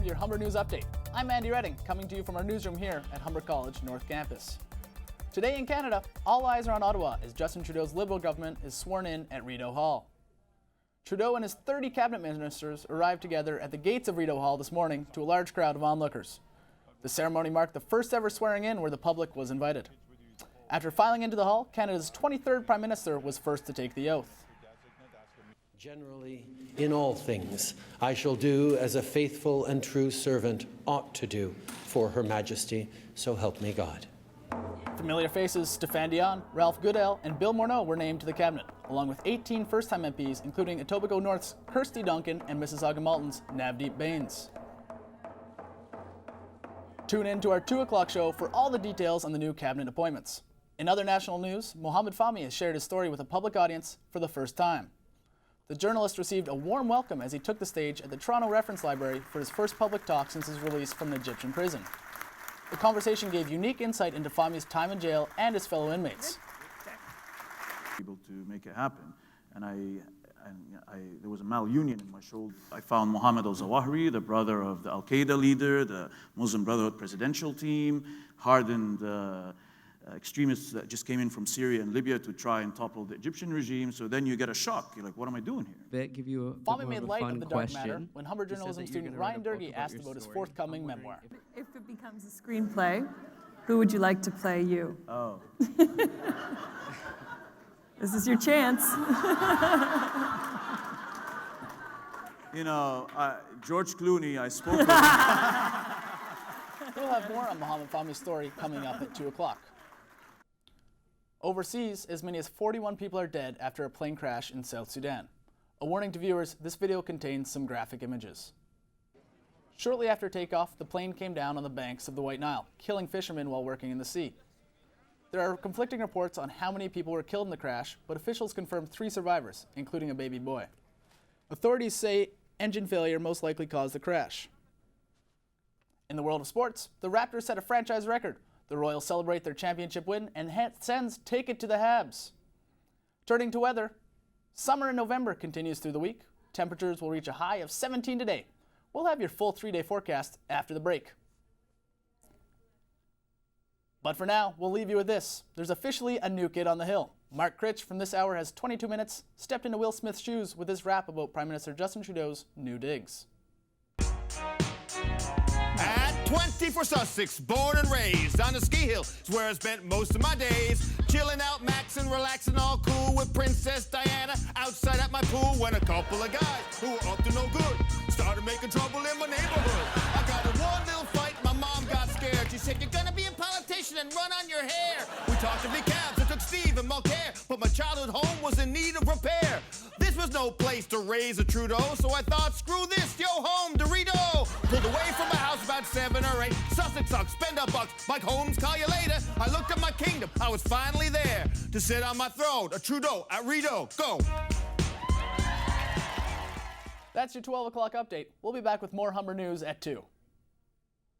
to your Humber News Update. I'm Andy Redding, coming to you from our newsroom here at Humber College North Campus. Today in Canada, all eyes are on Ottawa as Justin Trudeau's Liberal government is sworn in at Rideau Hall. Trudeau and his 30 cabinet ministers arrived together at the gates of Rideau Hall this morning to a large crowd of onlookers. The ceremony marked the first ever swearing in where the public was invited. After filing into the hall, Canada's 23rd Prime Minister was first to take the oath. Generally, in all things, I shall do as a faithful and true servant ought to do for Her Majesty, so help me God. Familiar faces Stéphane Dion, Ralph Goodale, and Bill Morneau were named to the cabinet, along with 18 first-time MPs, including Etobicoke North's Kirsty Duncan and Mississauga Malton's Navdeep Bains. Tune in to our 2 o'clock show for all the details on the new cabinet appointments. In other national news, Mohamed Fahmy has shared his story with a public audience for the first time. The journalist received a warm welcome as he took the stage at the Toronto Reference Library for his first public talk since his release from an Egyptian prison. The conversation gave unique insight into Fahmy's time in jail and his fellow inmates. Able to make it happen, and there was a malunion in my shoulder. I found Mohammed al-Zawahiri, the brother of the Al-Qaeda leader, the Muslim Brotherhood presidential team, hardened extremists that just came in from Syria and Libya to try and topple the Egyptian regime. So then you get a shock. You're like, what am I doing here? Give you a Fahmy made light of the dark matter when Humber journalism student Ryan Durkee asked about his forthcoming memoir. If it becomes a screenplay, who would you like to play you? Oh. This is your chance. You know, George Clooney, I spoke with him. We'll have more on Mohamed Fahmy's story coming up at 2 o'clock. Overseas, as many as 41 people are dead after a plane crash in South Sudan. A warning to viewers, this video contains some graphic images. Shortly after takeoff, the plane came down on the banks of the White Nile, killing fishermen while working in the sea. There are conflicting reports on how many people were killed in the crash, but officials confirmed 3 survivors, including a baby boy. Authorities say engine failure most likely caused the crash. In the world of sports, the Raptors set a franchise record. The Royals celebrate their championship win, and Sens take it to the Habs. Turning to weather, summer in November continues through the week. Temperatures will reach a high of 17 today. We'll have your full 3-day forecast after the break. But for now, we'll leave you with this. There's officially a new kid on the Hill. Mark Critch from This Hour has 22 minutes, stepped into Will Smith's shoes with his rap about Prime Minister Justin Trudeau's new digs. At 20 for Sussex, born and raised on the ski hill, is where I spent most of my days. Chilling out, maxing, relaxing, all cool with Princess Diana outside at my pool when a couple of guys who were up to no good started making trouble in my neighborhood. I got in one little fight, my mom got scared. She said, "You're gonna be a politician and run on your hair." We talked to Vic Cabs, I took Steve and Mulcair, but my childhood home was in need of repair. This was no place to raise a Trudeau, so I thought, screw this, yo home, Dorito. Pulled away from my house about 7 or 8. Sussex sucks, spend a bucks, Mike Holmes, call you later. I looked at my kingdom, I was finally there to sit on my throne, a Trudeau at Rideau, go. That's your 12 o'clock update. We'll be back with more Humber News at 2.